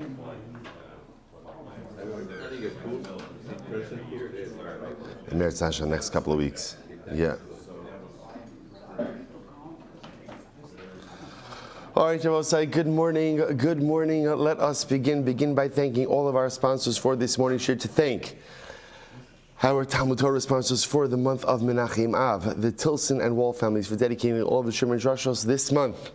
And Meretz Hashem next couple of weeks. Yeah. All right, Javosai, good morning. Good morning. Let us begin by thanking all of our sponsors for this morning. Share to thank our Talmud Torah sponsors for the month of Menachem Av, the Tilson and Wall families, for dedicating all of the Shirman Drashos this month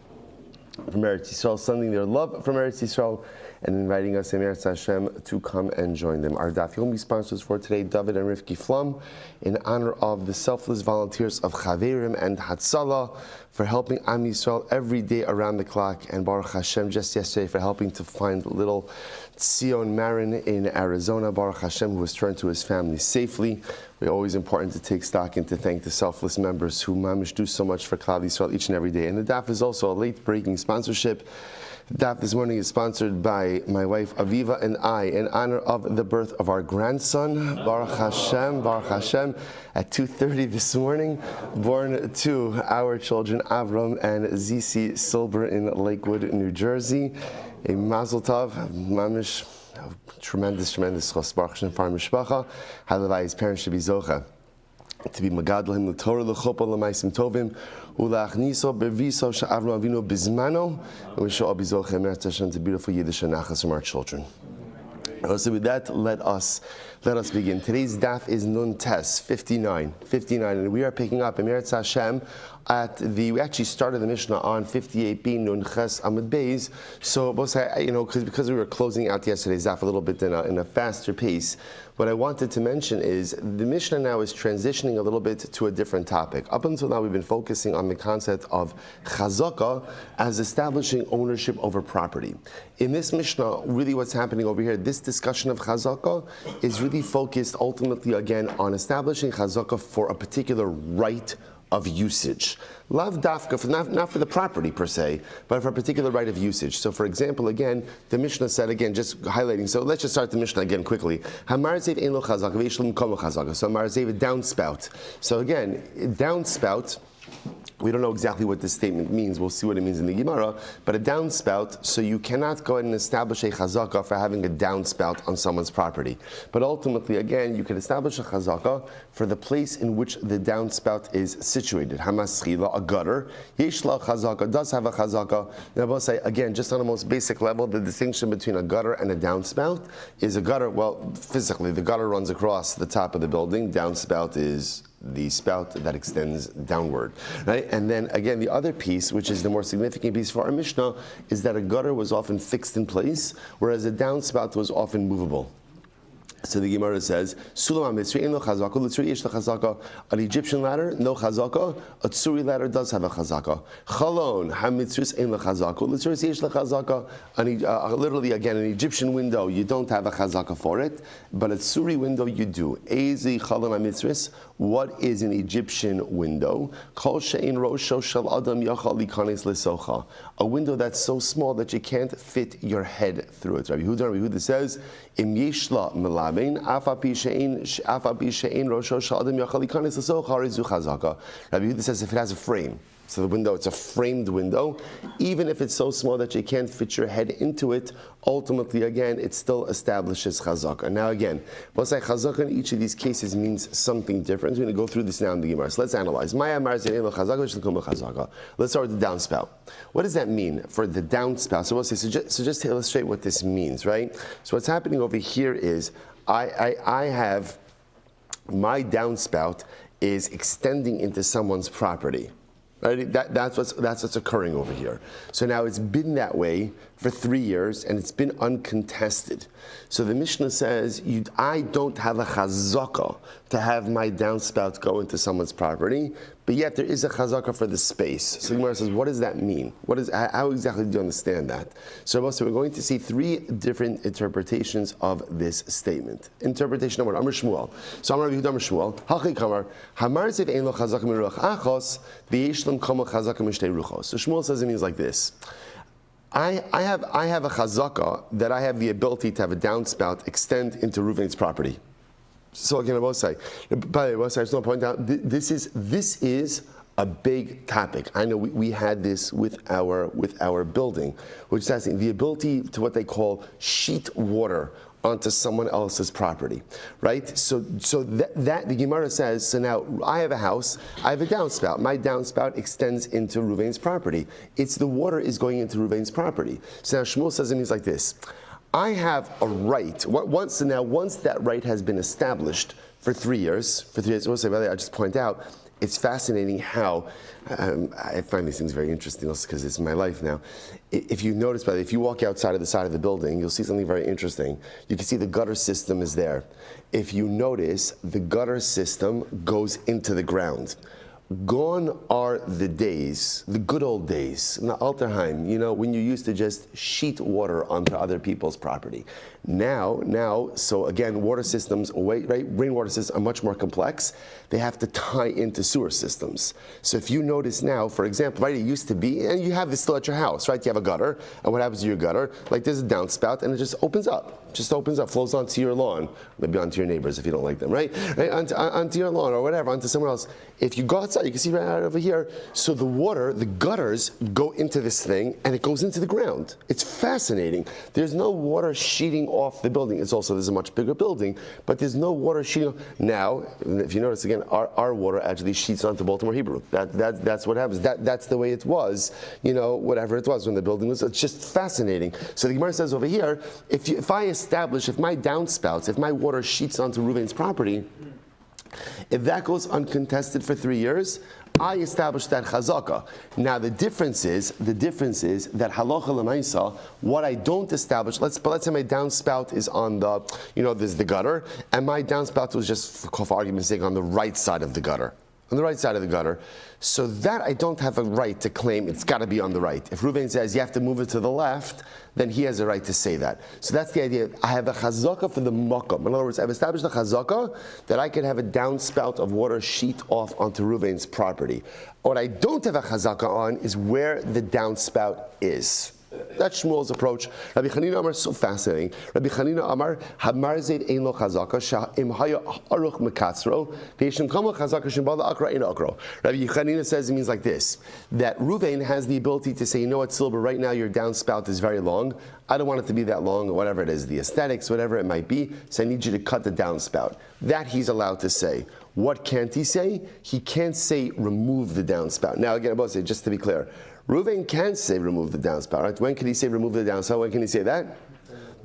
from Eretz Yisrael, sending their love from Eretz Yisrael, and inviting us in Eretz Hashem to come and join them. Our Daf Yomi sponsors for today, David and Rivki Flum, in honor of the selfless volunteers of Chaverim and Hatzalah, for helping Am Yisrael every day around the clock, and Baruch Hashem just yesterday for helping to find little Tzion Marin in Arizona, Baruch Hashem, who was turned to his family safely. It's always important to take stock and to thank the selfless members who mamish do so much for Klal Yisrael each and every day. And the Daf is also a late-breaking sponsorship. The Daf this morning is sponsored by my wife Aviva and I in honor of the birth of our grandson, Baruch Hashem, at 2:30 this morning, born to our children Avram and Zisi Silber in Lakewood, New Jersey. A mazel tov, mamish, tremendous chos, Baruch Hashem, for our mishpacha. Halavai, his parents should be zocha to be magadlim l'torah l'chopa l'maisim tovim ulachniso beviso she'avram avinu bizmano, and we shall all be zocha Meretz Hashem to beautiful Yiddish and nachas from our children. So with that, let us begin. Today's daf is Nun Tes 59, and we are picking up in Meretz Hashem we actually started the Mishnah on 58b Nun Ches Amud Beis. So because we were closing out yesterday's daf a little bit in a faster pace, what I wanted to mention is the Mishnah now is transitioning a little bit to a different topic. Up until now, we've been focusing on the concept of chazaka as establishing ownership over property. In this Mishnah, really what's happening over here, this discussion of chazaka is really focused ultimately again on establishing chazaka for a particular right of usage. Lav dafka, not for the property per se, but for a particular right of usage. So for example, again, the Mishnah said, again, just highlighting, so let's just start the Mishnah again quickly. Hamarzev ein lo chazaka ve'ishlim komo chazaka. So Marzev, a downspout. So again, downspout, we don't know exactly what this statement means. We'll see what it means in the Gemara. But a downspout, so you cannot go ahead and establish a chazaka for having a downspout on someone's property. But ultimately, again, you can establish a chazaka for the place in which the downspout is situated. Hamaschila, a gutter. Yeshla chazaka, does have a chazaka. Now, we'll say, again, just on a most basic level, the distinction between a gutter and a downspout is a gutter, well, physically, the gutter runs across the top of the building. Downspout is the spout that extends downward, right? And then again, the other piece, which is the more significant piece for our Mishnah, is that a gutter was often fixed in place, whereas a downspout was often movable. So the Gemara says, Sulam HaMitzri ein lo chazaka, l'tzuri yesh lo chazaka. An Egyptian ladder, no chazaka. A Tzuri ladder does have a chazaka. Chalon HaMitzris ein lo chazaka, l'tzuri yesh lo chazaka. Literally, again, an Egyptian window, you don't have a chazaka for it, but a Tzuri window you do. Ezi Chalon HaMitzris, what is an Egyptian window? Kol she'ein rosho shel adam yachal likanes lesocha. A window that's so small that you can't fit your head through it. Rabbi Yehuda says, Im yeshla melabein afapi she'ein rosho shel adam yachal likanes lesocha rizu chazaka. Rabbi Yehuda says if it has a frame, so the window, it's a framed window, even if it's so small that you can't fit your head into it, ultimately, again, it still establishes chazaka. Now again, we'll say chazaka in each of these cases means something different. We're going to go through this now in the Gemara. So let's analyze. Let's start with the downspout. What does that mean for the downspout? So we'll say, so just to illustrate what this means, right? So what's happening over here is, I have, my downspout is extending into someone's property. Right? That's what's occurring over here. So now it's been that way for 3 years, and it's been uncontested. So the Mishnah says, I don't have a chazaka to have my downspout go into someone's property, but yet there is a chazaka for the space. So the Gemara says, what does that mean? How exactly do you understand that? So we're going to see 3 different interpretations of this statement. Interpretation number 1, Amar Shmuel. So Amar Yehuda Amar Shmuel, Hachi Kamar, Hamar Zev ein lo chazaka min ruach achos, v'yeshlam kama chazaka min shtei ruchos. So Shmuel says it means like this. I have a chazaka that I have the ability to have a downspout extend into Reuven's property. So again, I will say, by the way, I just want to point out, this is a big topic. I know we had this with our building, which is asking the ability to what they call sheet water onto someone else's property, right? So that the Gemara says, so now I have a house, I have a downspout. My downspout extends into Ruvain's property. It's the water is going into Ruvain's property. So now Shmuel says it means like this. I have a right, once that right has been established for 3 years, I just point out, it's fascinating how, I find these things very interesting also because it's my life now. If you notice, by the way, if you walk outside of the side of the building, you'll see something very interesting. You can see the gutter system is there. If you notice, the gutter system goes into the ground. Gone are the days, the good old days, in the Alterheim, when you used to just sheet water onto other people's property. Now, so again, water systems, right, rainwater systems are much more complex. They have to tie into sewer systems. So if you notice now, for example, right, it used to be, and you have this still at your house, right? You have a gutter, and what happens to your gutter? Like there's a downspout, and it just opens up, flows onto your lawn, maybe onto your neighbors if you don't like them, right? Onto your lawn or whatever, onto somewhere else. If you go outside, you can see right out over here, so the water, the gutters go into this thing, and it goes into the ground. It's fascinating. There's no water sheeting off the building. There's a much bigger building, but there's no water sheeting. Now, if you notice again, our water actually sheets onto Baltimore Hebrew. That's what happens. That's the way it was, whatever it was when the building was. It's just fascinating. So the Gemara says over here, if my downspouts, if my water sheets onto Reuven's property, if that goes uncontested for 3 years, I establish that chazaka. Now the difference is that halacha l'maisa, what I don't establish. Let's say my downspout is on the, there's the gutter, and my downspout was just, for argument's sake, on the right side of the gutter. On the right side of the gutter. So that I don't have a right to claim it's got to be on the right. If Reuven says you have to move it to the left, then he has a right to say that. So that's the idea. I have a chazaka for the makom. In other words, I've established a chazaka that I can have a downspout of water sheet off onto Reuven's property. What I don't have a chazaka on is where the downspout is. That's Shmuel's approach. Rabbi Chanina Amar is so fascinating. Rabbi Chanina Amar, Hamar Zayd Ein Lo Chazaka, Sha'im Haya Aruch Mekatzro, Peishim Kama Chazaka Shimbala Akra Ein Akro. Rabbi Chanina says it means like this, that Reuven has the ability to say, you know what, Silber, right now your downspout is very long. I don't want it to be that long, or whatever it is, the aesthetics, whatever it might be, so I need you to cut the downspout. That he's allowed to say. What can't he say? He can't say remove the downspout. Now again, I must say, just to be clear, Reuven can say remove the downspout, right? When can he say remove the downspout? When can he say that?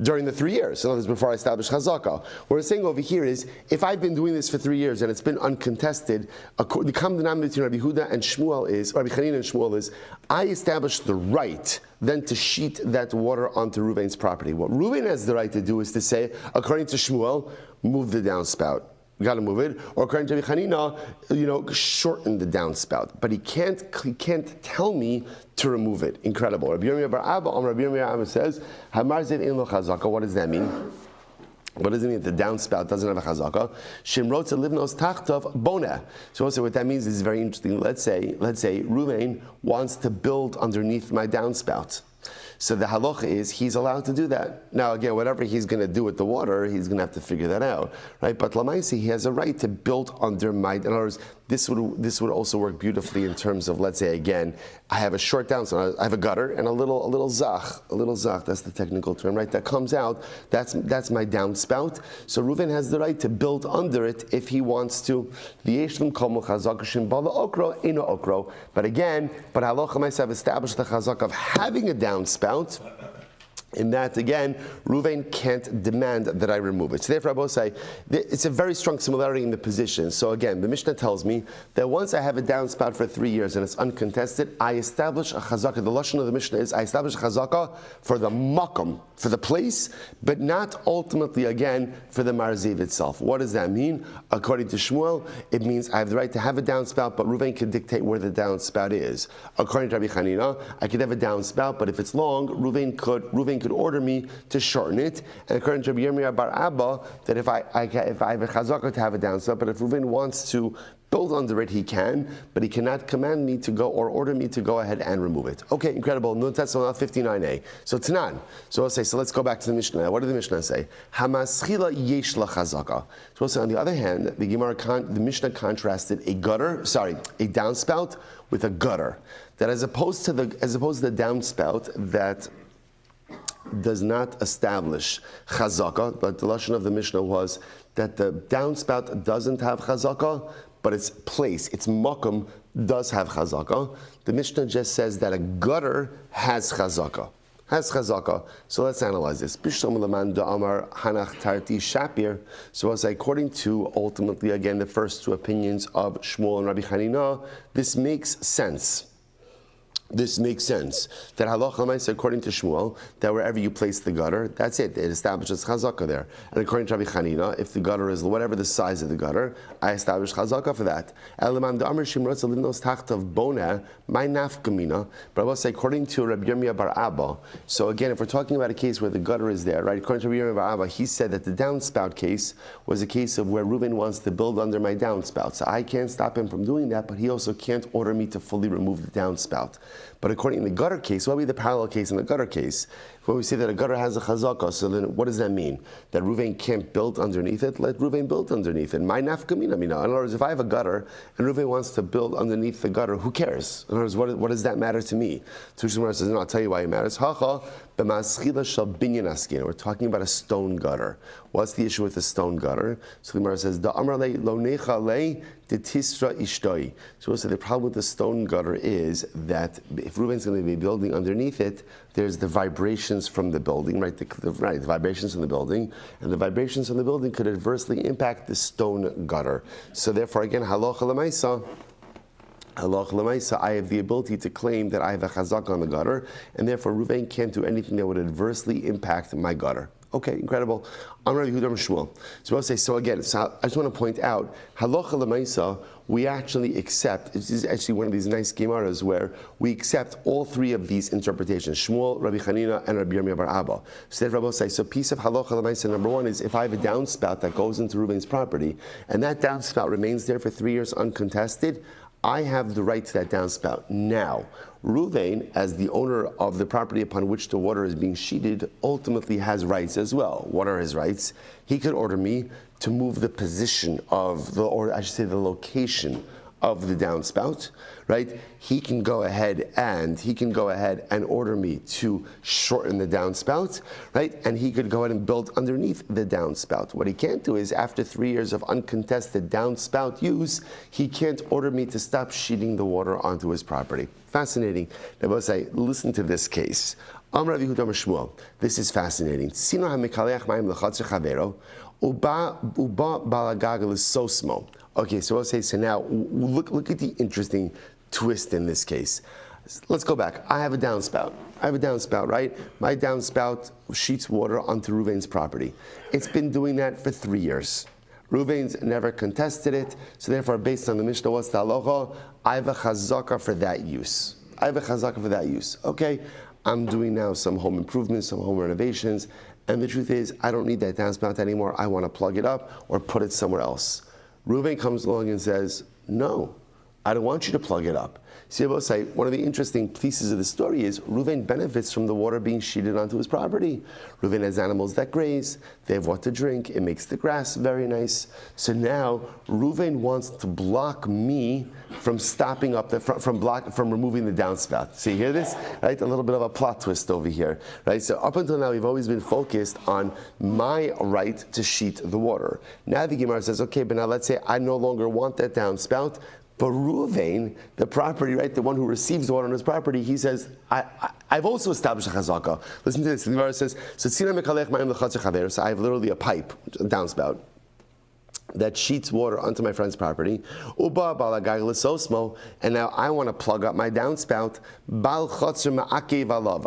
During the 3 years. In other words, before I establish chazaka. What we're saying over here is, if I've been doing this for 3 years and it's been uncontested, the common denominator between Rabbi Huda and Shmuel is, Rabbi Chanina and Shmuel is, I establish the right then to sheet that water onto Reuven's property. What Reuven has the right to do is to say, according to Shmuel, move the downspout. You got to move it, or according to Rabbi Chanina, shorten the downspout. But he can't tell me to remove it. Incredible. Rabbi Yirmiyah bar Abba, Rabbi Yirmiyah says, "Hamar Zayd Ein Lo Chazaka." What does that mean? What does it mean? The downspout doesn't have a chazaka. Shimrot livnos tachtov boneh. So also what that means is very interesting. Let's say Reuven wants to build underneath my downspout. So the halacha is he's allowed to do that. Now again, whatever he's going to do with the water, he's going to have to figure that out, right? But lamaisi, he has a right to build under my. In other words, this would also work beautifully in terms of, let's say again, I have a short downspout, I have a gutter and a little zach. That's the technical term, right? That comes out. That's my downspout. So Reuven has the right to build under it if he wants to. But again, halacha ma'aseh have established the chazak of having a downspout. In that, again, Reuven can't demand that I remove it. So therefore, I will say, it's a very strong similarity in the position. So again, the Mishnah tells me that once I have a downspout for 3 years and it's uncontested, I establish a chazaka. The lashon of the Mishnah is, I establish a chazaka for the makom, for the place, but not ultimately, again, for the marziv itself. What does that mean? According to Shmuel, it means I have the right to have a downspout, but Reuven can dictate where the downspout is. According to Rabbi Chanina, I could have a downspout, but if it's long, Reuven could order me to shorten it. And according to Rabbi Yirmiyah bar Abba, that if I have a chazaka to have a downspout, but if Reuven wants to build under it, he can, but he cannot command me to go or order me to go ahead and remove it. Okay, incredible. Nun Tetzaveh 59a. So Tanan. So I'll say, so let's go back to the Mishnah. What did the Mishnah say? Hamaschila yesh lachazaka. So we'll say, on the other hand, the Mishnah contrasted a downspout with a gutter. That as opposed to the downspout that does not establish chazaka, but the lashon of the Mishnah was that the downspout doesn't have chazaka, but its place, its makom, does have chazaka. The Mishnah just says that a gutter has chazaka. So let's analyze this. So as according to, ultimately, again, the first two opinions of Shmuel and Rabbi Chanina, this makes sense. This makes sense. That halacha l'maisa, according to Shmuel, that wherever you place the gutter, that's it. It establishes chazaka there. And according to Rabbi Chanina, if the gutter is whatever the size of the gutter, I establish chazaka for that. But I will say, according to Rabbi Yomi bar Abba, so again, if we're talking about a case where the gutter is there, right? According to Rabbi Yomi bar Abba, he said that the downspout case was a case of where Reuven wants to build under my downspout. So I can't stop him from doing that, but he also can't order me to fully remove the downspout. But according to the gutter case, what would be the parallel case in the gutter case? When we say that a gutter has a chazaka, so then what does that mean? That Reuven can't build underneath it? Let Reuven build underneath it. My nafkamina. In other words, if I have a gutter and Reuven wants to build underneath the gutter, who cares? In other words, what does that matter to me? Tushimar says, no, I'll tell you why it matters. Hacha b'maschila shal binyan askin. We're talking about a stone gutter. What's the issue with the stone gutter? So the Gemara says, Da'amar le lo necha le de tisra ishtoi. So we'll say the problem with the stone gutter is that if Reuven's going to be building underneath it, there's the vibrations from the building, right? The vibrations from the building, and the vibrations from the building could adversely impact the stone gutter. So therefore, again, halacha l'maisa, I have the ability to claim that I have a chazak on the gutter, and therefore Reuven can't do anything that would adversely impact my gutter. Okay, incredible. Amar Yehuda Shmuel. So I'll say, so again, so I just want to point out, halacha l'maisa, we actually accept, this is actually one of these nice gemaras where we accept all three of these interpretations, Shmuel, Rabbi Chanina, and Rabbi Yirmiyah bar Abba. So then Rabbi say, so piece of halacha l'maisa number one is if I have a downspout that goes into Reuven's property, and that downspout remains there for 3 years uncontested, I have the right to that downspout. Now, Reuven, as the owner of the property upon which the water is being sheeted, ultimately has rights as well. What are his rights? He could order me to move the position of the location of the downspout, right? He can go ahead and order me to shorten the downspout, right? And he could go ahead and build underneath the downspout. What he can't do is, after 3 years of uncontested downspout use, he can't order me to stop sheeting the water onto his property. Fascinating. Now, I say, listen to this case. Amar Yehuda Shmuel. This is fascinating. Sino hamikaleach mayim lechatzer chavero uba balagag l'sosmo. Okay, so I'll say, so now look at the interesting twist in this case. Let's go back. I have a downspout, right? My downspout sheets water onto Reuven's property. It's been doing that for 3 years. Reuven's never contested it, so therefore, based on the Mishnah, what's the halacha? I have a chazaka for that use. Okay, I'm doing now some home improvements, some home renovations, and the truth is, I don't need that downspout anymore. I want to plug it up or put it somewhere else. Reuven comes along and says, no, I don't want you to plug it up. See, I will say, one of the interesting pieces of the story is Reuven benefits from the water being sheeted onto his property. Reuven has animals that graze, they have what to drink, it makes the grass very nice. So now Reuven wants to block me from stopping up, from removing the downspout. So you hear this? Right? A little bit of a plot twist over here. Right? So up until now, we've always been focused on my right to sheet the water. Now the Gemara says, okay, but now let's say I no longer want that downspout. But Reuven, the property, right, the one who receives the water on his property, he says, I've also established a chazaka. Listen to this. The Gemara says, so I have literally a pipe, a downspout, that sheets water onto my friend's property. And now I want to plug up my downspout.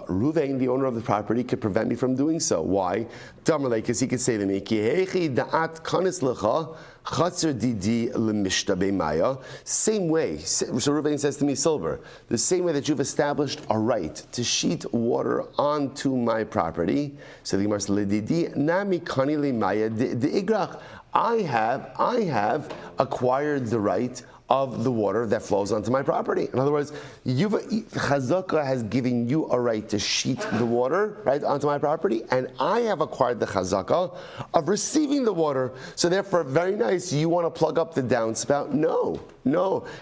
Reuven, the owner of the property, could prevent me from doing so. Why? Because he could say to me, same way, so Reuven says to me, Silber, the same way that you've established a right to sheet water onto my property, so the Gemara says, I have acquired the right of the water that flows onto my property. In other words, Chazaka has given you a right to sheet the water right onto my property, and I have acquired the Chazaka of receiving the water. So therefore, very nice, you want to plug up the downspout? No,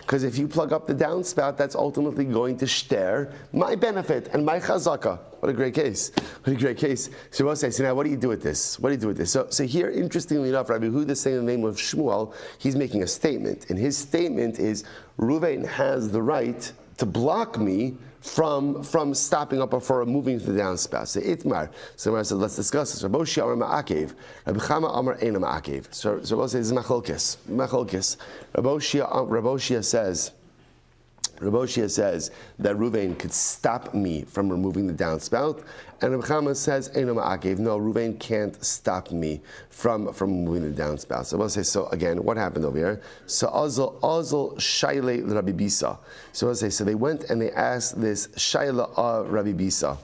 because if you plug up the downspout, that's ultimately going to shter my benefit and my Chazaka. What a great case. What a great case. So we'll say, so now what do you do with this? What do you do with this? So here, interestingly enough, Rabbi Huda is saying in the name of Shmuel, he's making a statement. And his statement is, Ruvain has the right to block me from stopping up or from moving to the downspout. So Itmar. So Itmar said, let's discuss this. Rabbi Shia Amar Ma'akev. Rabbi Chama Amar Eina Ma'akev. So we'll say, this is Macholkes. Rabbi Shia that Ruvain could stop me from removing the downspout, and Rabbi Chama says, Eino Ma'akev. No, Ruvain can't stop me from removing the downspout. So we'll say, so again, what happened over here? So Azal Shayle Rabbi Bisa. So we'll say, so they went and they asked this Shaila of Rabbi Bisa.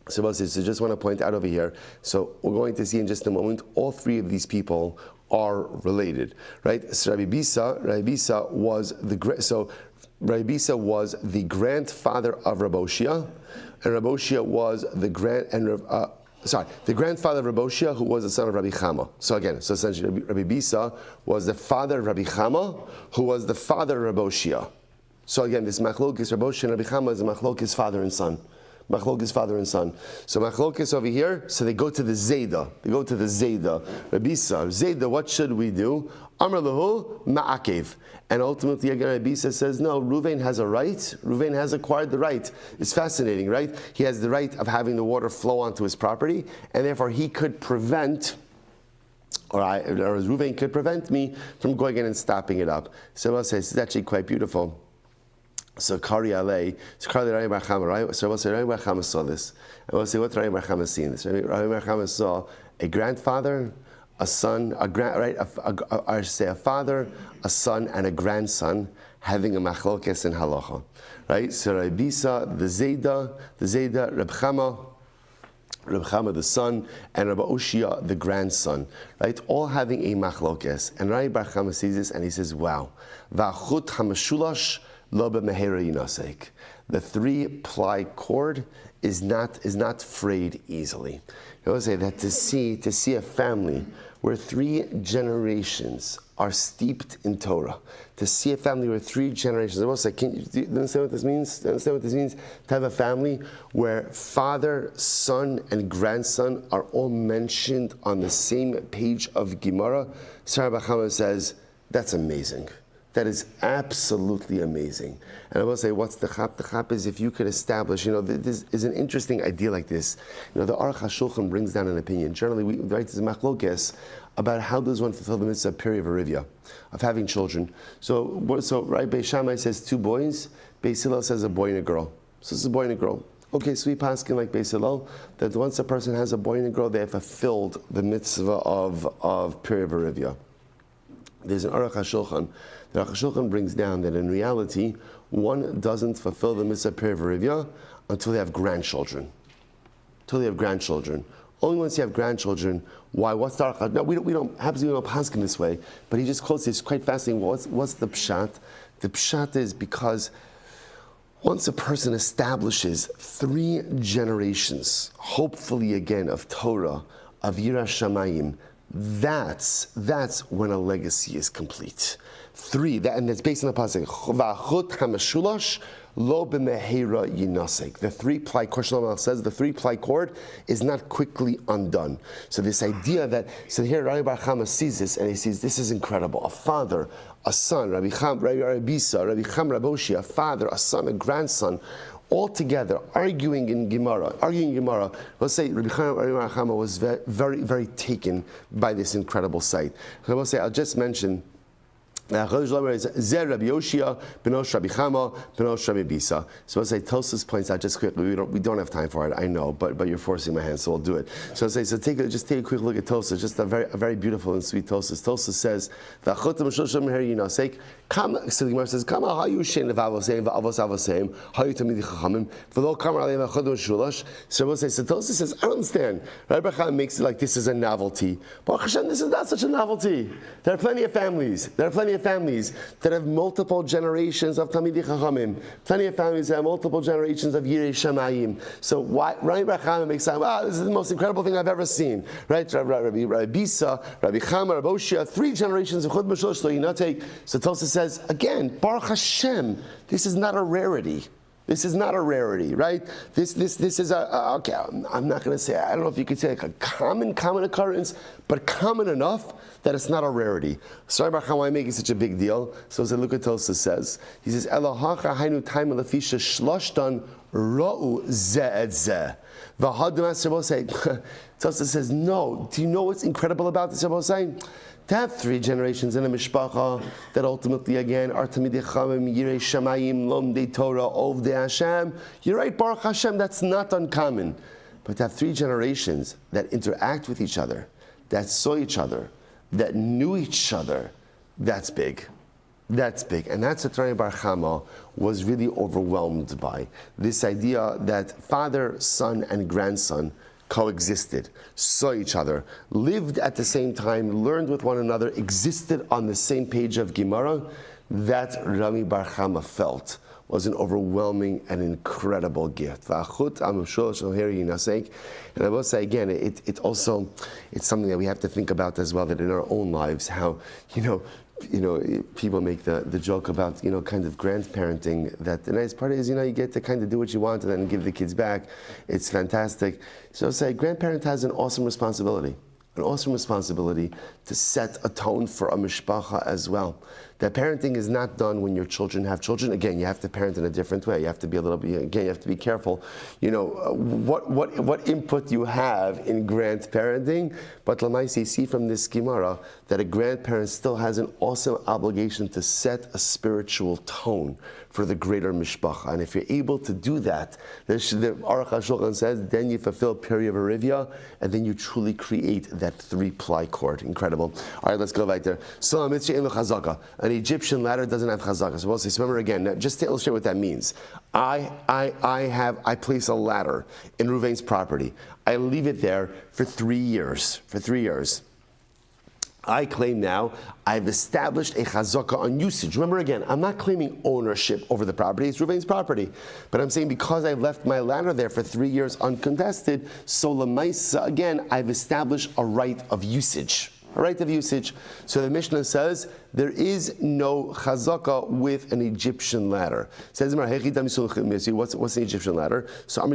So we'll say, so just want to point out over here, so we're going to see in just a moment, all three of these people are related, right? So Rabbi Bisa was Rabbi Bisa was the grandfather of Rabbi Shia, and Rabbi Shia was the grandfather of Rabbi Shia, who was the son of Rabbi Chama. So essentially, Rabbi Bisa was the father of Rabbi Chama, who was the father of Rabbi Shia. So again, this machlokes Rabbi Shia and Rabbi Chama is a machlokes father and son. So machlokes over here, so they go to the Zayda. Rabbi Bisa, Zayda, what should we do? Amar lahu ma'akev. And ultimately, again, Rabbi Bisa says, no, Ruvain has a right. Ruvain has acquired the right. It's fascinating, right? He has the right of having the water flow onto his property, and therefore he could prevent, or Ruvain could prevent me from going in and stopping it up. So I'll say, this is actually quite beautiful. So Kari Alei, Rabbi Bar Chama, right? So we'll say Rabbi Bar Chama saw this. And we'll say, what Rabbi Bar Chama seen this? Rabbi Bar Chama saw a grandfather, a son, a father, a son, and a grandson having a machlokes in halacha, right? So Rabbi Bisa, the Zayda, Rabbi Chama the son, and Rabbi Oshia the grandson, right? All having a machlokes. And Rabbi Bar Chama sees this and he says, wow, va'chut hamashulash lo b'mehera yinasek. The 3-ply cord is not frayed easily. I will say that to see a family where 3 generations are steeped in Torah, to see a family where 3 generations, I will say, do you understand what this means? Do you understand what this means? To have a family where father, son, and grandson are all mentioned on the same page of Gemara. Sarah Bachama says, that's amazing. That is absolutely amazing. And I will say, what's the chap? The chap is if you could establish, this is an interesting idea like this. The Aruch HaShulchan brings down an opinion. Generally, we write this machlokes about how does one fulfill the mitzvah of perivariva, of having children. So right, Beis Shammai says 2 boys, Beis Hillel says a boy and a girl. So it's a boy and a girl. Okay, so we paskin like Beis Hillel, that once a person has a boy and a girl, they have fulfilled the mitzvah of perivariva. There's an Aruch HaShulchan. The Aruch HaShulchan brings down that in reality, one doesn't fulfill the mitzvah perivariva until they have grandchildren. Only once you have grandchildren. Why? What's the Aruch? No, we don't paskin this way. But he just quotes this quite fascinating. What's the pshat? The pshat is because once a person establishes 3 generations, hopefully again of Torah, of Yiras Shamayim, that's when a legacy is complete. 3, and it's based on the pasuk. Va'chut hamashulash lo b'mehera yinasek. The 3-ply cord, Shlomo says, the 3-ply cord is not quickly undone. So this idea that, so here Rabbi Bar Chama sees this and he sees this is incredible. A father, a son, Rabbi Bisa, Rabbi Cham, Rabbi Oshia, a father, a son, a grandson, all together arguing in Gemara. Let's say Rabbi Chama was very, very taken by this incredible sight. So I will say, I'll just mention Zer Rabbi Yoshia, Benosh Rabbi Chama, Benosh Rabbi Bisa. So I say Tosfos points out just quickly. We don't have time for it. I know, but you're forcing my hand, so I'll do it. So I say take a quick look at Tosfos. Just a very beautiful and sweet Tosfos. Tosfos says V'achotam Shosham Her Yinasek. So the Gemara says, "Kama hayushin v'avosayim v'avosavosayim hayutamidi chachamim v'lo kamar aleim v'chodom shulash." So Rabbi Tosfos says, "I don't understand." Rabbi Chama makes it like this is a novelty. Baruch Hashem, this is not such a novelty. There are plenty of families that have multiple generations of Talmidei Chachamim. Plenty of families that have multiple generations of Yirei Shamayim. So why Rabbi Chama makes it, wow, this is the most incredible thing I've ever seen. Right? Rabbi Bisa, Rabbi Chama, Rabbi Oshia, 3 generations of Chod Mishlosh Lo Yinatek. So Tosfos says, again, Baruch Hashem, this is not a rarity. This is not a rarity, right? This is okay, I'm not going to say, I don't know if you could say like a common occurrence, but common enough that it's not a rarity. Sorry about how I make it such a big deal. So as look at Tosfos says, he says, Elohacha hainu taim lefisha shloshtan ra'u ze et ze. Tosfos says, no. Do you know what's incredible about this? To have 3 generations in a mishpacha that ultimately again are Talmidei Chachamim, Yirei Shamayim, Lomdei Torah, Ovdei Hashem. You're right, Baruch Hashem, that's not uncommon. But to have 3 generations that interact with each other, that saw each other, that knew each other, that's big. That's big. And that's what Rabbi Bar Chama was really overwhelmed by. This idea that father, son, and grandson coexisted, saw each other, lived at the same time, learned with one another, existed on the same page of Gemara. That Rabbi Bar Chama felt was an overwhelming and incredible gift. And I will say again, it's something that we have to think about as well, that in our own lives, how, people make the joke about, kind of grandparenting, that the nice part is, you get to kind of do what you want and then give the kids back. It's fantastic. So say, grandparent has an awesome responsibility to set a tone for a mishpacha as well. That parenting is not done when your children have children. Again, you have to parent in a different way. You have to be you have to be careful, what input you have in grandparenting. But Lamaisi, see from this Gemara that a grandparent still has an awesome obligation to set a spiritual tone for the greater mishpacha. And if you're able to do that, the Aruch HaShulchan says, then you fulfill Peri Verivia, and then you truly create that 3-ply cord. Incredible. All right, let's go right there. So, an Egyptian ladder doesn't have chazaka. So, remember again, just to illustrate what that means. I place a ladder in Ruvain's property. I leave it there for 3 years. I claim now I've established a chazaka on usage. Remember again, I'm not claiming ownership over the property. It's Ruvain's property. But I'm saying because I left my ladder there for 3 years uncontested, so lemaisa, again, I've established a right of usage. So the Mishnah says there is no chazaka with an Egyptian ladder. It says, what's an Egyptian ladder? So it's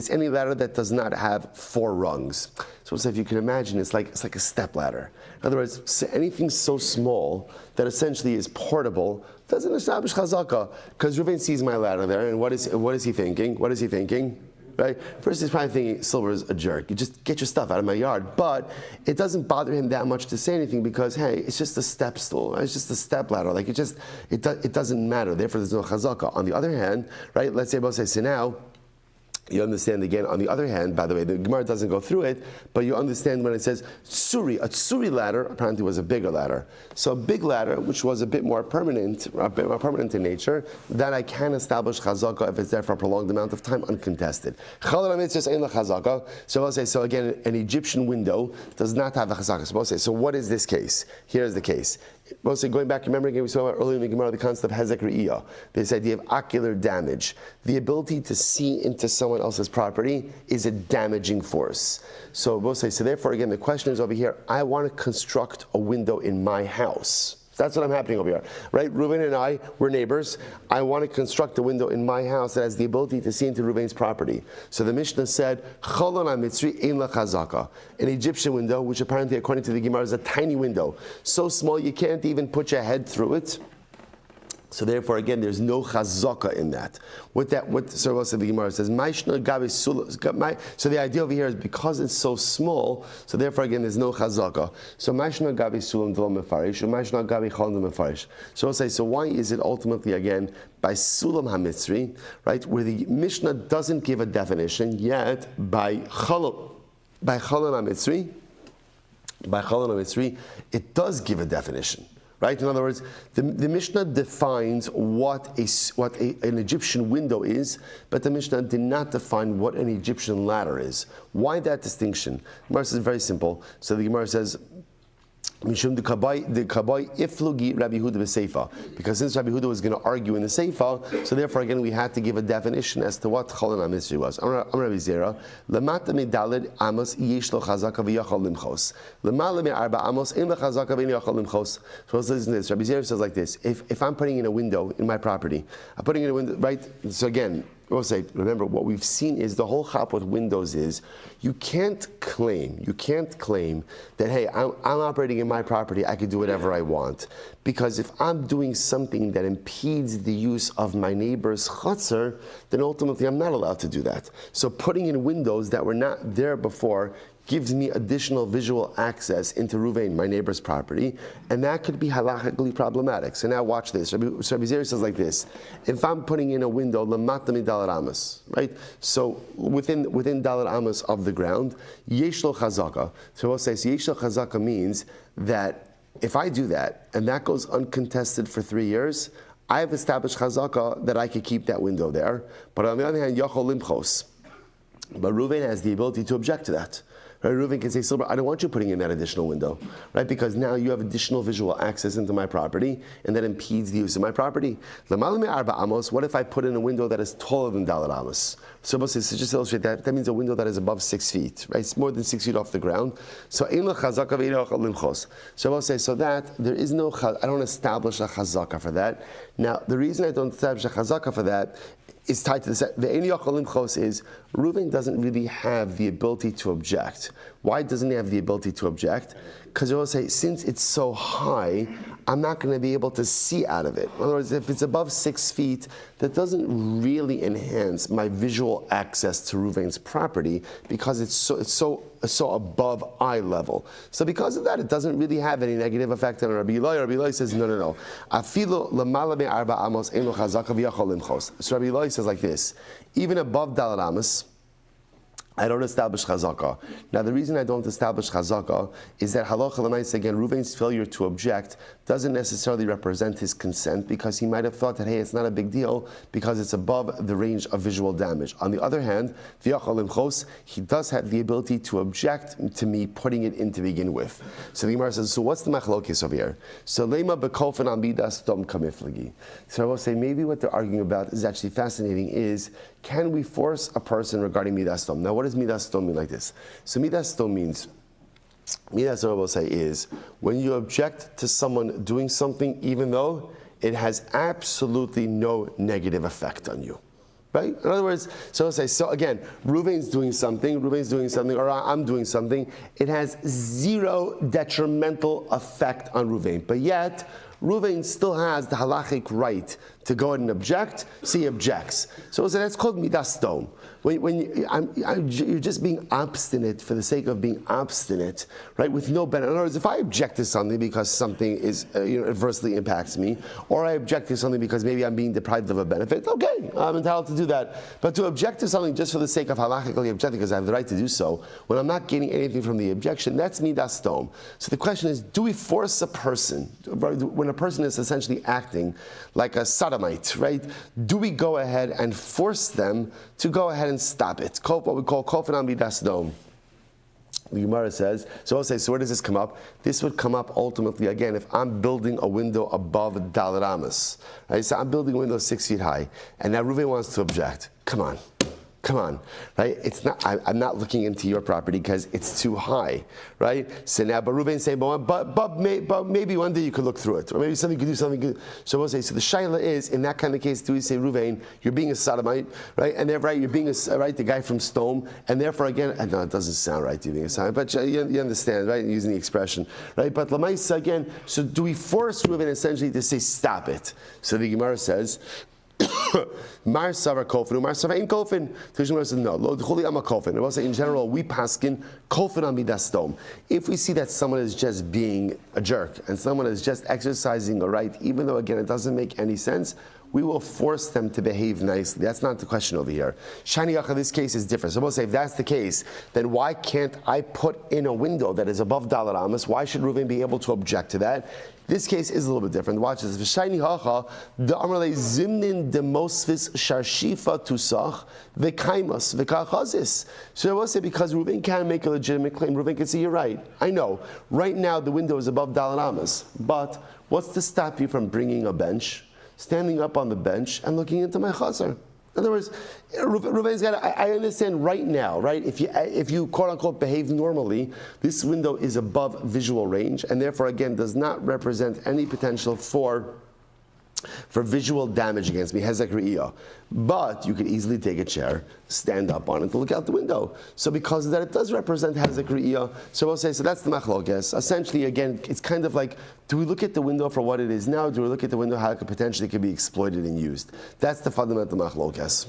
any ladder that does not have 4 rungs. So if you can imagine, it's like a step ladder. In other words, anything so small that essentially is portable doesn't establish chazaka, because Reuven sees my ladder there, and what is he thinking? Right? First, he's probably thinking Silber's a jerk. You just get your stuff out of my yard. But it doesn't bother him that much to say anything because, hey, it's just a step stool. It's just a step ladder. Like it doesn't matter. Therefore, there's no chazaka. On the other hand, right? Let's say both say, so now you understand again. On the other hand, by the way, the Gemara doesn't go through it, but you understand when it says tsuri. A tsuri ladder apparently was a bigger ladder. So a big ladder, which was a bit more permanent in nature, that I can establish chazaka if it's there for a prolonged amount of time, uncontested. So I'll say, so again, an Egyptian window does not have a chazaka. So I'll say, so what is this case? Here's the case. Mostly going back, remember again, we saw earlier in the Gemara the concept of hezek re'iyah, this idea of ocular damage. The ability to see into someone else's property is a damaging force. So both say, so therefore again, the question is over here, I want to construct a window in my house. That's what I'm happening over here, right? Reuven and I, we're neighbors. I want to construct a window in my house that has the ability to see into Reuven's property. So the Mishnah said, Cholon HaMitzri ein la chazaka. An Egyptian window, which apparently according to the Gemara is a tiny window. So small you can't even put your head through it. So therefore, again, there's no chazaka in that. So also the Gemara says, so the idea over here is because it's so small, so therefore, again, there's no chazaka. So Maishna Gabi Sulam Dlo Mefarish, or Maishna Gabi Cholam Mefarish. So we'll say, so why is it ultimately, again, by Sulam HaMitzri, right, where the Mishnah doesn't give a definition, yet by Cholam HaMitzri, it does give a definition. Right? In other words, the Mishnah defines what an Egyptian window is, but the Mishnah did not define what an Egyptian ladder is. Why that distinction? The Gemara says very simple. So the Gemara says, Mishum the Kabai iflugi Rabbi Huda b'Seifa, because since Rabbi Huda was going to argue in the Seifa, so therefore again we had to give a definition as to what Cholan HaMitzri was. I'm Rabbi Zera. Lamata midalid amos yesh lo chazaka v'yachal limchos. Lamala me'arba amos im lechazaka v'yachal limchos. So let's listen to this. Rabbi Zera says like this: If I'm putting in a window in my property, I'm putting in a window, right? So again, we'll say, remember, what we've seen is the whole chap with windows is you can't claim that, hey, I'm operating in my property, I can do whatever I want. Because if I'm doing something that impedes the use of my neighbor's chutzner, then ultimately I'm not allowed to do that. So putting in windows that were not there before gives me additional visual access into Ruvain, my neighbor's property, and that could be halachically problematic. So now watch this. Rabbi Zera says like this: if I'm putting in a window, lamata midalad amos, right? So within dalad amos of the ground, yesh lo chazaka. So we'll say, so yesh lo chazaka means that if I do that and that goes uncontested for 3 years, I have established chazaka that I could keep that window there. But on the other hand, yachol limchos. But Ruvain has the ability to object to that. Right? Reuven can say, Silber, I don't want you putting in that additional window, right? Because now you have additional visual access into my property, and that impedes the use of my property. What if I put in a window that is taller than Dalet Amos? So just to illustrate that, that means a window that is above 6 feet, right? It's more than 6 feet off the ground. So I will say, so that there is no, I don't establish a chazaka for that. Now, the reason I don't establish a chazaka for that is tied to this. The Ein Yochalim Chos is Reuven doesn't really have the ability to object. Why doesn't he have the ability to object? Because he will say, since it's so high, I'm not going to be able to see out of it. In other words, if it's above 6 feet, that doesn't really enhance my visual access to Reuven's property because it's so above eye level. So because of that, it doesn't really have any negative effect on Rabbi Eloi. Rabbi Eloi says, no. Afilo lamala me'arba amos eno chazaka v'yachol limchos. So Rabbi Eloi says like this: even above Dalet Amos, I don't establish chazaka. Now, the reason I don't establish chazaka is that halacha l'maisa, again, Reuven's failure to object doesn't necessarily represent his consent, because he might have thought that, hey, it's not a big deal because it's above the range of visual damage. On the other hand, v'yachol limchos, he does have the ability to object to me putting it in to begin with. So the Gemara says, so what's the machlokes over here? So lema bekofen al midas dom kamiflagi. So I will say, maybe what they're arguing about is actually fascinating, is can we force a person regarding midas dom? Now, what does midas dom mean like this? So midas dom means, midas dom, I will say, is when you object to someone doing something even though it has absolutely no negative effect on you. Right? In other words, so I'll say, so again, Reuven's doing something, or I'm doing something, it has zero detrimental effect on Reuven. But yet, Reuven still has the halachic right to go ahead and object, so he objects. So that's called midas dom. You're just being obstinate for the sake of being obstinate, right, with no benefit. In other words, if I object to something because something is adversely impacts me, or I object to something because maybe I'm being deprived of a benefit, okay, I'm entitled to do that. But to object to something just for the sake of halachically objecting because I have the right to do so, when I'm not gaining anything from the objection, that's midas dom. So the question is, do we force a person, when a person is essentially acting like a sodomite, right? Do we go ahead and force them to go ahead and stop it? What we call kofen al midas dom. The Gemara says, so I'll say, so where does this come up? This would come up ultimately, again, if I'm building a window above Dalet Amos. Right? So I'm building a window 6 feet high, and now Reuven wants to object. Come on. come on, right? It's not. I'm not looking into your property because it's too high, right? So now, but Reuven's saying, but maybe one day you could look through it, or maybe something could do something good. So we'll say, so the shaila is, in that kind of case, do we say, Reuven, you're being a sodomite, right? And therefore, right, you're being the guy from Stone, and therefore again, no, it doesn't sound right to you being a sodomite, but you understand, right? Using the expression, right? But Lamaisa again, so do we force Reuven essentially to say, stop it? So the Gemara says, Mar Savar Kofin, Mar Savar Ein Kofin. The Gemara says no. Lo D'chuli Ama Kofin. It will say in general we paskin Kofin on Midastom. If we see that someone is just being a jerk and someone is just exercising a right, even though again it doesn't make any sense, we will force them to behave nicely. That's not the question over here. Shani Yacha, this case is different. So we'll say if that's the case, then why can't I put in a window that is above Dalar Amos? Why should Reuven be able to object to that? This case is a little bit different. Watch this. V'shayni hacha the amrle zimnin demosvis sharshifa tusach v'kaimas v'kachazis. So I will say because Reuven can make a legitimate claim. Reuven can say you're right. I know. Right now the window is above Dalar Amos, but what's to stop you from bringing a bench, standing up on the bench and looking into my chazar? In other words, Reuven's got. I understand right now, right? If you quote unquote behave normally, this window is above visual range, and therefore again does not represent any potential for visual damage against me, hezek re'iyah. But you could easily take a chair, stand up on it, to look out the window. So because of that, it does represent hezek re'iyah. So we'll say, so that's the machlokes. Essentially, again, it's kind of like, do we look at the window for what it is now? Do we look at the window how it could potentially could be exploited and used? That's the fundamental machlokes.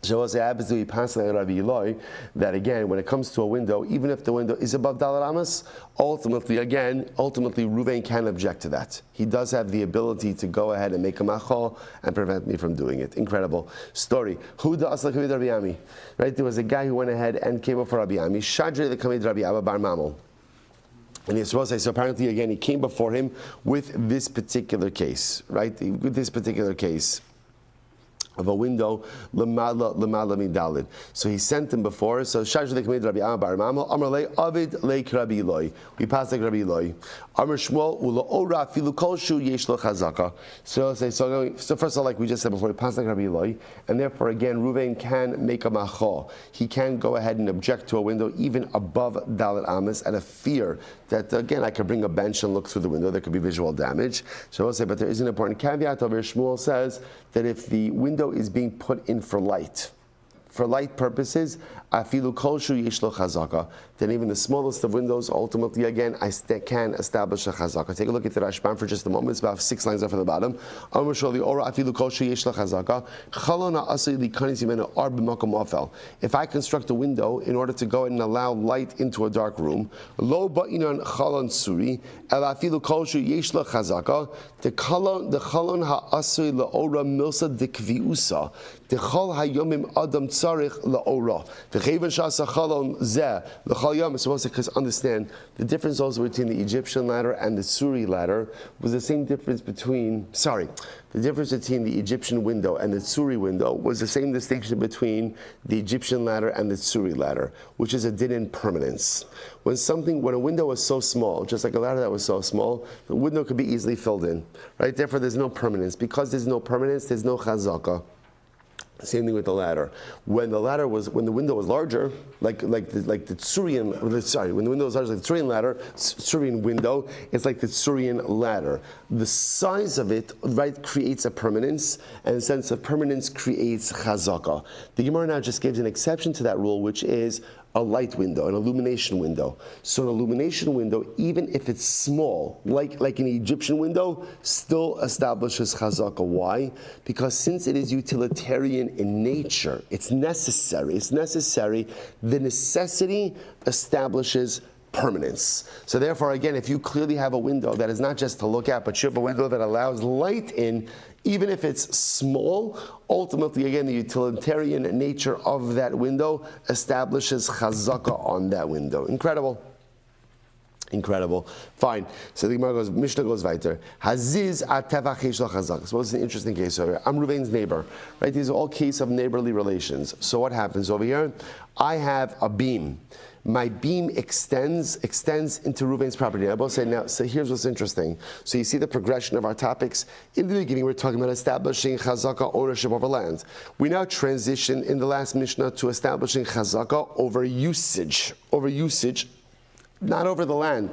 So we'll say, happens to be passing Rabbi Eloi, that again, when it comes to a window, even if the window is above Dalar Amos, ultimately, Reuven can object to that. He does have the ability to go ahead and make a machol and prevent me from doing it. Incredible story. Huda Asla Kamid Rabbi Ami. Right, there was a guy who went ahead and came up for Rabbi Ami. Shadre the Kamid Rabbi Abba Bar Mamel. And he's supposed to say, so apparently again, he came before him with this particular case, right? With this particular case of a window, lemala midalid. So he sent him before. So Shaj lekamid Rabbi Amar Mamel Amar le Avid leik Rabbi Eloi. We pass like Rabbi Eloi. Amar Shmuel ulo ora filu kolshu yesh lo chazaka. So first of all, like we just said before, we pass like Rabbi Eloi, and therefore again, Reuven can make a machol. He can go ahead and object to a window even above Dalet Amos out of fear that again I could bring a bench and look through the window. There could be visual damage. So I'll say, but there is an important caveat over here. Shmuel says that if the window is being put in for light purposes, afilu kolshu yesh lo chazaka, then even the smallest of windows, ultimately again, I can establish a chazaka. Take a look at the Rashbam for just a moment. It's about 6 lines up from the bottom. Amar sholi ora afilu kolshu yesh lo chazaka, chalona asli likanis yimenu ar b'makom afel. If I construct a window in order to go ahead and allow light into a dark room, lo ba'inan chalon suri, el afilu kolshu yesh lo chazaka, the chalon ha'asri la'ora milsa dikviusa, the chal hayomim adam tzarich la'ora. Because understand, the difference also between the Egyptian ladder and the Suri ladder was the same difference between, the difference between the Egyptian window and the Suri window was the same distinction between the Egyptian ladder and the Suri ladder, which is a din in permanence. When a window was so small, just like a ladder that was so small, the window could be easily filled in, right? Therefore there's no permanence. Because there's no permanence, there's no chazaka. Same thing with the ladder. When the window was larger, like the Tsurian, when the window was larger, like the Tsurian ladder, Tsurian window, it's like the Tsurian ladder. The size of it, right, creates a permanence, and a sense of permanence creates chazaka. The Gemara now just gives an exception to that rule, which is a light window, an illumination window. So an illumination window, even if it's small, like an Egyptian window, still establishes chazaka. Why? Because since it is utilitarian in nature, it's necessary. The necessity establishes permanence. So therefore, again, if you clearly have a window that is not just to look at, but you have a window that allows light in, even if it's small, ultimately, again, the utilitarian nature of that window establishes chazaka on that window. Incredible. Incredible. Fine. So the Gemara goes, Mishnah goes weiter. Haziz at tevach yesh lo chazaka. So it's an interesting case over here. I'm Ruvain's neighbor, right? These are all cases of neighborly relations. So what happens over here? I have a beam. My beam extends into Ruvain's property. I both say now. So here's what's interesting. So you see the progression of our topics. In the beginning, we're talking about establishing chazaka, ownership over land. We now transition in the last Mishnah to establishing chazaka over usage. Not over the land,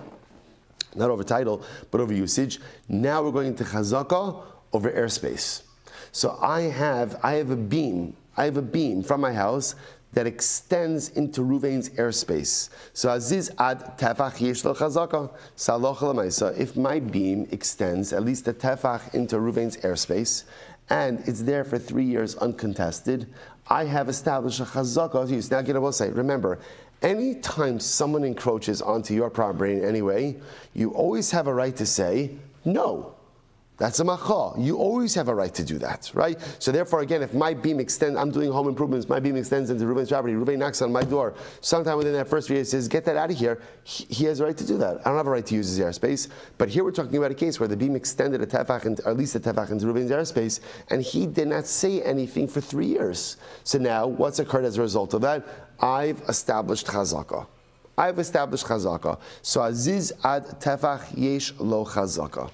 not over title, but over usage. Now we're going to chazaka over airspace. So I have a beam from my house that extends into Ruvain's airspace. So aziz ad tefach yesh lo chazaka saloch lamaisa. If my beam extends at least a tefach into Ruvain's airspace, and it's there for 3 years uncontested, I have established a chazaka of use. Now, again, I will say, remember, anytime someone encroaches onto your property in any way, you always have a right to say no. That's a macha. You always have a right to do that, right? So therefore, again, if my beam extends, I'm doing home improvements, my beam extends into Reuben's property, Reuben knocks on my door, sometime within that first 3 years says, get that out of here, he has a right to do that. I don't have a right to use his airspace. But here we're talking about a case where the beam extended a tefach, or at least a tefach into Reuben's airspace, and he did not say anything for 3 years. So now, what's occurred as a result of that? I've established chazaka. So aziz ad tefach yesh lo chazaka.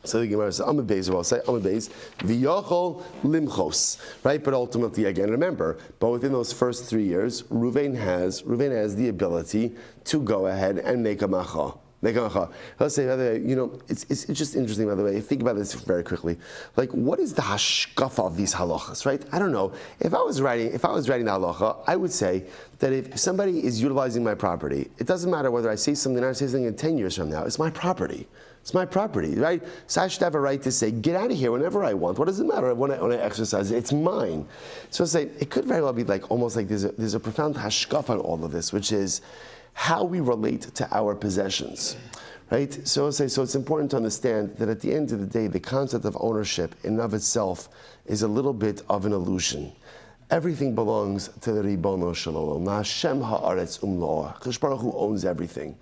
So the Gemara says, Amud Beis, will say, Amud Beis, v'yochol limchos, right? But ultimately, again, remember, but within those first 3 years, Reuven has the ability to go ahead and make a macha. Let's say, by the way, it's just interesting, by the way, think about this very quickly. Like, what is the hashkafa of these halachas, right? I don't know. If I was writing the halacha, I would say that if somebody is utilizing my property, it doesn't matter whether I say something or I say something in 10 years from now, it's my property. It's my property, right? So I should have a right to say, get out of here whenever I want. What does it matter when I exercise it? It's mine. So I say, it could very well be like almost like there's a profound hashkaf on all of this, which is how we relate to our possessions, right? So it's important to understand that at the end of the day, the concept of ownership in and of itself is a little bit of an illusion. Everything belongs to the Ribono Shel Olam. Hashem haaretz umloah. Kadosh Baruch Hu owns everything.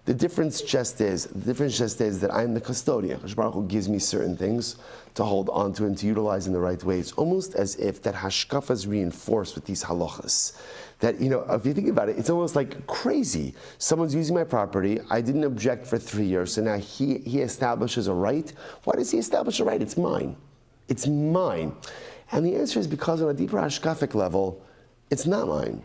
The difference just is that I'm the custodian. Kadosh Baruch Hu gives me certain things to hold on to and to utilize in the right way. It's almost as if that hashkafa is reinforced with these halachas. That, if you think about it, it's almost like crazy. Someone's using my property, I didn't object for 3 years, so now he establishes a right. Why does he establish a right? It's mine. It's mine. And the answer is because on a deeper hashkafic level, it's not mine.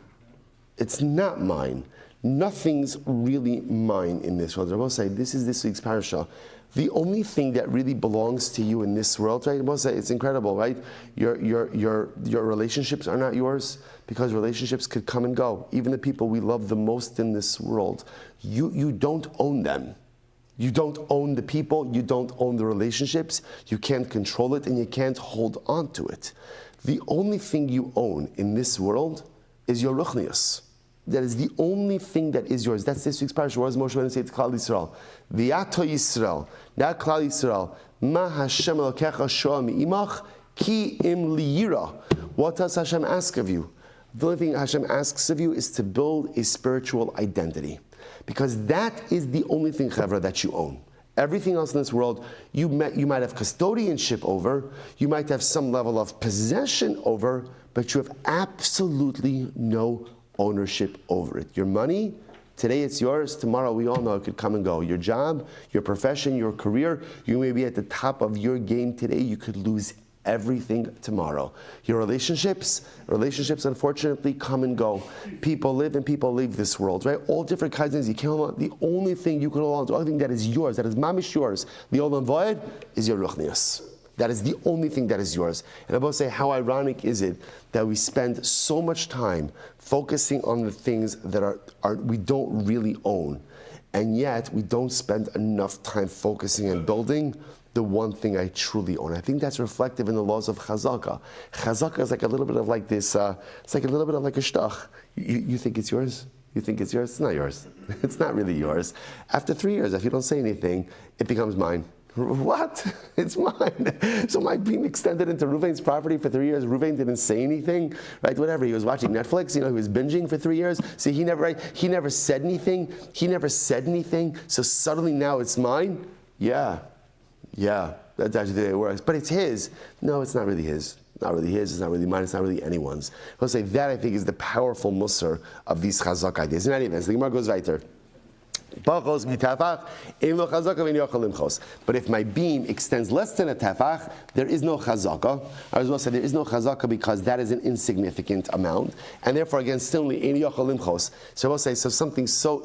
It's not mine. Nothing's really mine in this world. I will say, this is this week's parasha. The only thing that really belongs to you in this world, right? I will say, it's incredible, right? Your relationships are not yours because relationships could come and go. Even the people we love the most in this world, you don't own them. You don't own the people, you don't own the relationships, you can't control it and you can't hold on to it. The only thing you own in this world is your ruchnius. That is the only thing that is yours. That's this week's parasha. What does Moshe Rabbeinu say to Klal Yisrael? V'yato Yisrael. Now Klal Yisrael. Ma Hashem Elokecha shoa mi'imach ki im liyira. What does Hashem ask of you? The only thing Hashem asks of you is to build a spiritual identity. Because that is the only thing, Chevra, that you own. Everything else in this world, you might have custodianship over, you might have some level of possession over, but you have absolutely no ownership over it. Your money, today it's yours, tomorrow we all know it could come and go. Your job, your profession, your career, you may be at the top of your game today, you could lose everything tomorrow. Your relationships unfortunately come and go. People live and people leave this world, right? All different kinds of things. You can't hold on. The only thing you can hold on to, the only thing that is yours, that is mamish yours, the olam void, is your ruchnius. That is the only thing that is yours. And I will say, how ironic is it that we spend so much time focusing on the things that are we don't really own, and yet we don't spend enough time focusing and building the one thing I truly own. I think that's reflective in the laws of chazaka. Chazaka is like a little bit of like this, it's like a little bit of like a shtach. You think it's yours? You think it's yours? It's not yours. It's not really yours. After 3 years, if you don't say anything, it becomes mine. What? It's mine. So my beam extended into Ruvain's property for 3 years. Ruvain didn't say anything, right? Whatever. He was watching Netflix. He was binging for 3 years. See, he never said anything. He never said anything. So suddenly now it's mine. Yeah. That's actually the way it works. But it's his. No, it's not really his. Not really his. It's not really mine. It's not really anyone's. I'll say that I think is the powerful musar of these chazak ideas. In any event, the Gemara goes weiter. But if my beam extends less than a tefach, there is no chazaka. I was going to say there is no chazaka because that is an insignificant amount, and therefore again, still ein yochel limchos. So I will say something so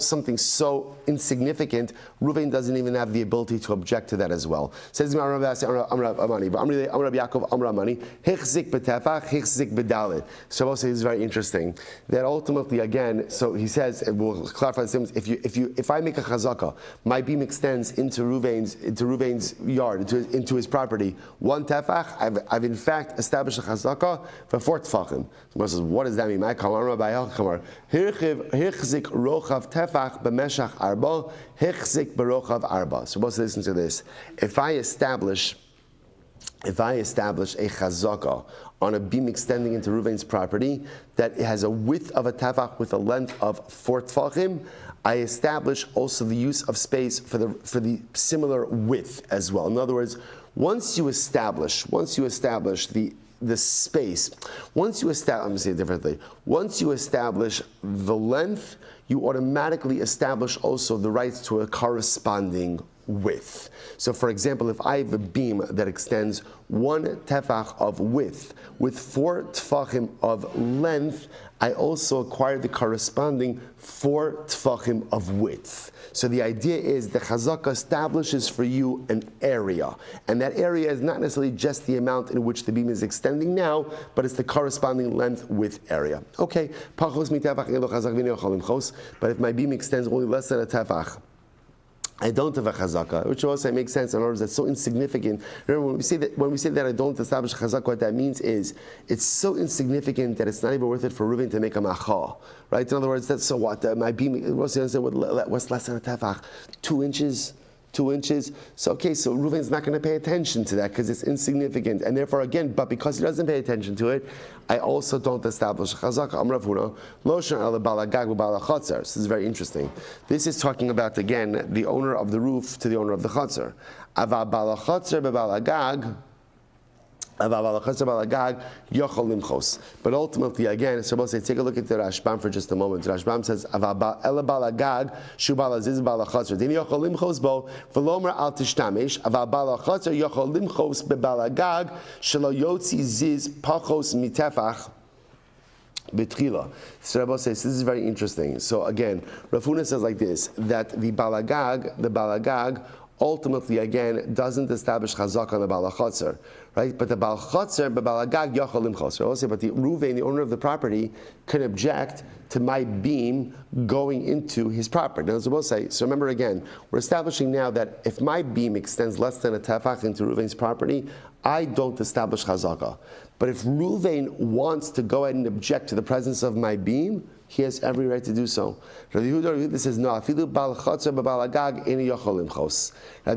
insignificant, Ruvain doesn't even have the ability to object to that as well. Says Rabbi Yaakov Amramani hichzik betefach hichzik bedalit. So I will say this is very interesting. That ultimately again, so he says, and we'll clarify this. If I make a chazaka, my beam extends into Ruvain's yard, into his property. 1 tefach, I've in fact established a chazaka for 4 tefachim. So says, what does that mean? Hichzik rochav tefach b'meshach arba, hichzik b'rochav arba. So let's listen to this. If I establish a chazaka on a beam extending into Ruvain's property that has a width of a tefach with a length of 4 tefachim, I establish also the use of space for the similar width as well. In other words, once you establish the space, let me say it differently. Once you establish the length, you automatically establish also the rights to a corresponding width. So for example, if I have a beam that extends 1 tefach of width with 4 tefachim of length, I also acquire the corresponding 4 tefachim of width. So the idea is the chazaka establishes for you an area, and that area is not necessarily just the amount in which the beam is extending now, but it's the corresponding length width area. Okay, but if my beam extends only less than a tefach, I don't have a chazaka, which also makes sense. In other words, that's so insignificant. Remember, when we say that I don't establish a chazaka, what that means is it's so insignificant that it's not even worth it for Reuven to make a macha, right? In other words, that's so what my beam. What's less than a tefach? 2 inches. 2 inches. So Reuven's not going to pay attention to that because it's insignificant, and therefore again, but because he doesn't pay attention to it, I also don't establish chazaka. This is very interesting. This is talking about again the owner of the roof to the owner of the chatzar. But ultimately, again, so we'll say, take a look at the Rashbam for just a moment. Rashbam says, So Rabbi says, this is very interesting. So again, Rav Huna says like this, that the balagag, ultimately, again, doesn't establish chazak on the balachatzer, right? But the balachatzer, the balagag, yachol limchos. But the Ruvain, the owner of the property, can object to my beam going into his property. Now, we'll say, so remember again, we're establishing now that if my beam extends less than a tefach into Ruvain's property, I don't establish chazaka. But if Ruvain wants to go ahead and object to the presence of my beam, he has every right to do so. Rabbi Yehuda says, no, Rabbi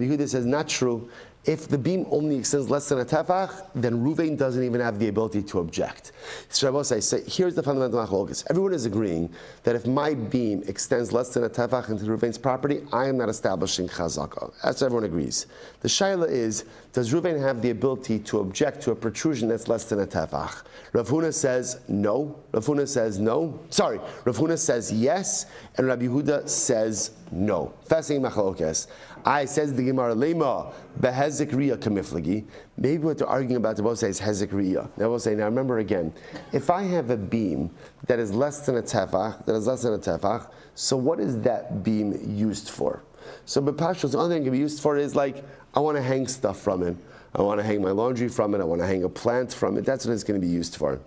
Yehuda says, not true. If the beam only extends less than a tefach, then Ruvain doesn't even have the ability to object. So Rabbi says, so here's the fundamental machlokes. Everyone is agreeing that if my beam extends less than a tefach into Ruvain's property, I am not establishing chazaka. That's what everyone agrees. The shaila is, does Ruvain have the ability to object to a protrusion that's less than a tefach? Rav Huna says no. Rav Huna says no. Sorry, Rav Huna says yes, and Rabbi Yehuda says no. Fascinating machlokes. I says the Gemara lema behezek riyah kamiflagi. Maybe what they're arguing about to both say is hezek riyah. Now we'll say, now remember again, if I have a beam that is less than a tefach, so what is that beam used for? So B'Pashtos, the only thing it can be used for is like, I want to hang stuff from it. I want to hang my laundry from it. I want to hang a plant from it. That's what it's going to be used for.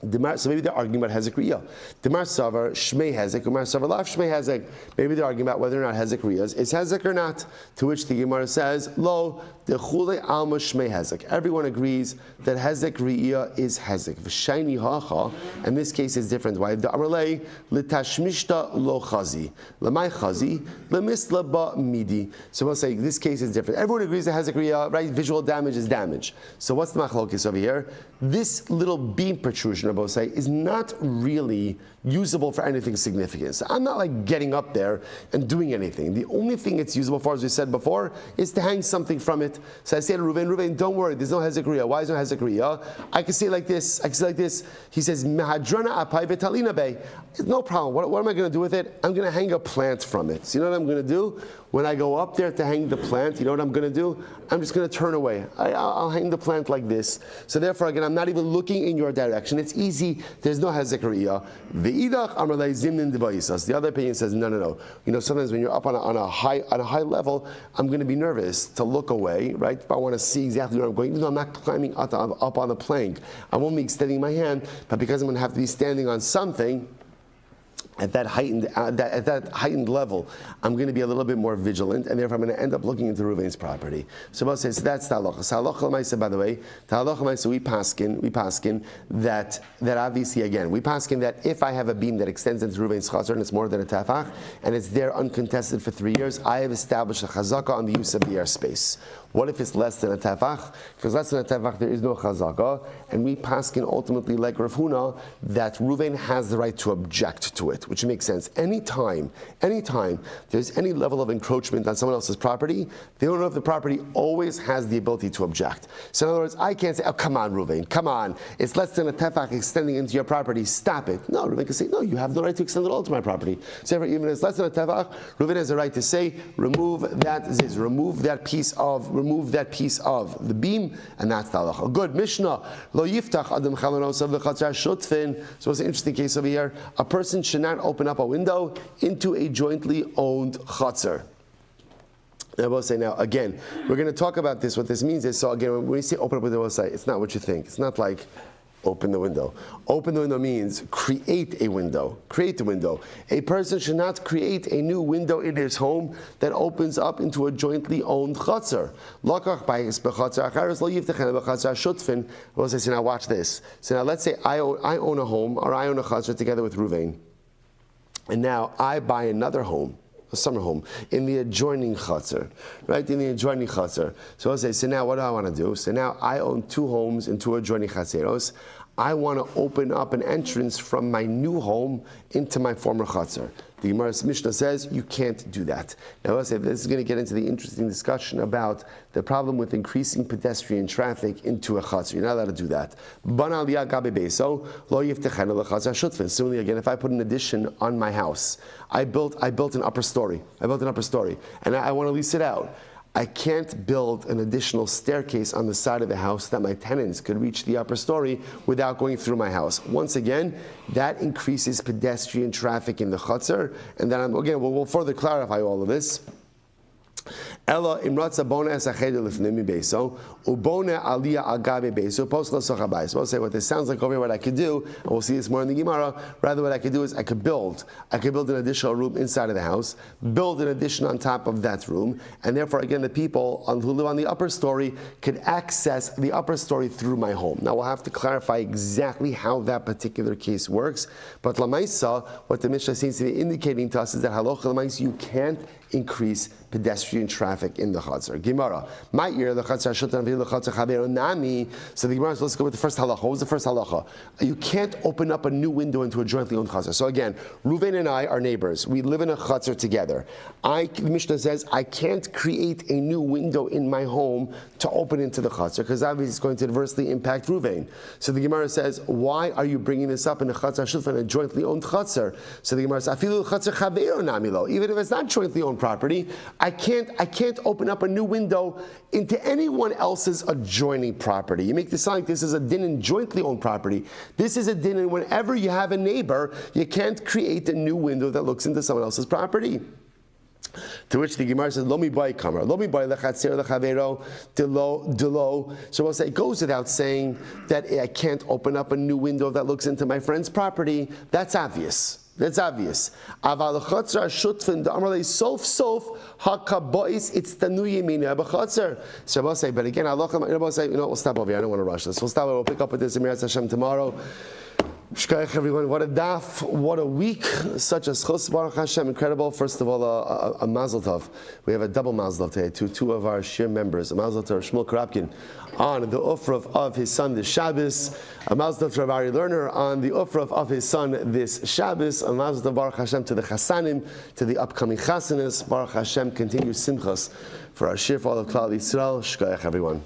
So maybe they're arguing about hezek riyah. Demar savar shmei hezek, umar savar lav shmei hezek. Maybe they're arguing about whether or not hezek riyah is hezek or not. To which the Gemara says, lo dechule alma shmei hezek. Everyone agrees that hezek riyah is hezek. V'shayni hacha, and this case is different. Why? The amarlei litashmishta lo chazi, lemay chazi, lemisla ba midi. So we'll say this case is different. Everyone agrees that hezek riyah, right? Visual damage is damage. So what's the machlokes over here? This little beam protrusion, say, is not really usable for anything significant. So I'm not like getting up there and doing anything. The only thing it's usable for, as we said before, is to hang something from it. So I say to Reuven, don't worry, there's no hezek riyah. Why is there no hezek riyah? I can say it like this. He says, Mehadrana apai v'talina bay. No problem. What am I going to do with it? I'm going to hang a plant from it. So you know what I'm going to do? When I go up there to hang the plant, you know what I'm going to do? I'm just going to turn away. I'll hang the plant like this. So therefore, again, I'm not even looking in your direction. It's easy. There's no hezek riyah. The other opinion says, no. You know, sometimes when you're up on a high level, I'm going to be nervous to look away, right? If I want to see exactly where I'm going, even though I'm not climbing up on the plank, I won't be extending my hand, but because I'm going to have to be standing on something, at that heightened level, I'm going to be a little bit more vigilant, and therefore I'm going to end up looking into Reuven's property. So Bava says, so that's the halacha. So halacha l'maisa, by the way, the halacha l'maisa, we paskin that obviously, again, we paskin that if I have a beam that extends into Reuven's chazer and it's more than a tefach, and it's there uncontested for 3 years, I have established a chazaka on the use of the airspace. What if it's less than a tefach? If it's less than a tefach, there is no chazaka, and we paskin ultimately, like Rav Huna, that Reuven has the right to object to it, which makes sense. Anytime there's any level of encroachment on someone else's property, the owner of the property always has the ability to object. So in other words, I can't say, oh, come on, Reuven, come on, it's less than a tefach extending into your property, stop it. No, Reuven can say, no, you have no right to extend it all to my property. So even if it's less than a tefach, Reuven has the right to say, remove that piece of the beam, and that's the halacha. Good. Mishnah. Lo yiftach adam chalanosav v'chatzar shutfin. So it's an interesting case over here. A person should not open up a window into a jointly owned chatzar. I will say now, again, we're going to talk about this. What this means is, so again, when we say open up a window, we'll say, it's not what you think. It's not like open the window. Open the window means create a window. Create a window. A person should not create a new window in his home that opens up into a jointly owned chatzar. Well, so now watch this. So now let's say I own a home, or I own a chatzar together with Reuven, and now I buy another home, a summer home, in the adjoining chatzar, right? In the adjoining chatzar. So I'll say, so now what do I want to do? So now I own 2 homes and 2 adjoining chatzeros. I want to open up an entrance from my new home into my former chatzar. The Gemara's Mishnah says you can't do that. Now, I'll say this is going to get into the interesting discussion about the problem with increasing pedestrian traffic into a chatzar. You're not allowed to do that. Similarly, again, if I put an addition on my house, I built an upper story. And I want to lease it out. I can't build an additional staircase on the side of the house that my tenants could reach the upper story without going through my house. Once again, that increases pedestrian traffic in the chutzner, and then we'll further clarify all of this. Ella imratza bona es acheder lifnei beso ubona aliyah agabe beso post l'sochabayis. We'll say what this sounds like over here. What I could do, and we'll see this more in the Gemara. Rather, what I could do is I could build an additional room inside of the house, build an addition on top of that room, and therefore, again, the people who live on the upper story could access the upper story through my home. Now, we'll have to clarify exactly how that particular case works. But lamaisa, what the Mishnah seems to be indicating to us is that halacha lamaisa, you can't increase pedestrian traffic in the chatzar. Gemara, my ear the chatzar shutan v'il chatzar chaver nami. So the Gemara, let's go with the first halacha. What was the first halacha? You can't open up a new window into a jointly owned chatzar. So again, Reuven and I are neighbors. We live in a chatzar together. The Mishnah says I can't create a new window in my home to open into the chatzar because obviously it's going to adversely impact Reuven. So the Gemara says, why are you bringing this up in a chatzar shutan, a jointly owned chatzar? So the Gemara says, afilu chatzar chaver nami lo. Even if it's not jointly owned property, I can't open up a new window into anyone else's adjoining property. You make this sound like this is a din in jointly owned property. This is a din in whenever you have a neighbor, you can't create a new window that looks into someone else's property. To which the Gemara says, "Lomi boy kamer, lomi boy lechatzer lechavero delo." So we'll say it goes without saying that I can't open up a new window that looks into my friend's property. That's obvious. That's obvious. Aval chatzar shutfin da'amarle sof hakabois. It's the new yemina b'chatzar. So we'll say, but again, we'll say, we'll stop over here. I don't want to rush this. We'll stop. We'll pick up with this in Miras Hashem tomorrow. Shkayach everyone, what a daf, what a week, such a schus, Baruch Hashem, incredible. First of all, a mazel tov. We have a double mazel tov today to two of our shir members, a mazel tov Shmuel Krapkin on the ufrav of his son this Shabbos, a mazel tov Rabbi Lerner on the ufrav of his son this Shabbos, a mazel tov Baruch Hashem to the chasanim, to the upcoming chasanis. Baruch Hashem, continue simchas for our shir for all of Klal Yisrael. Shkayach everyone.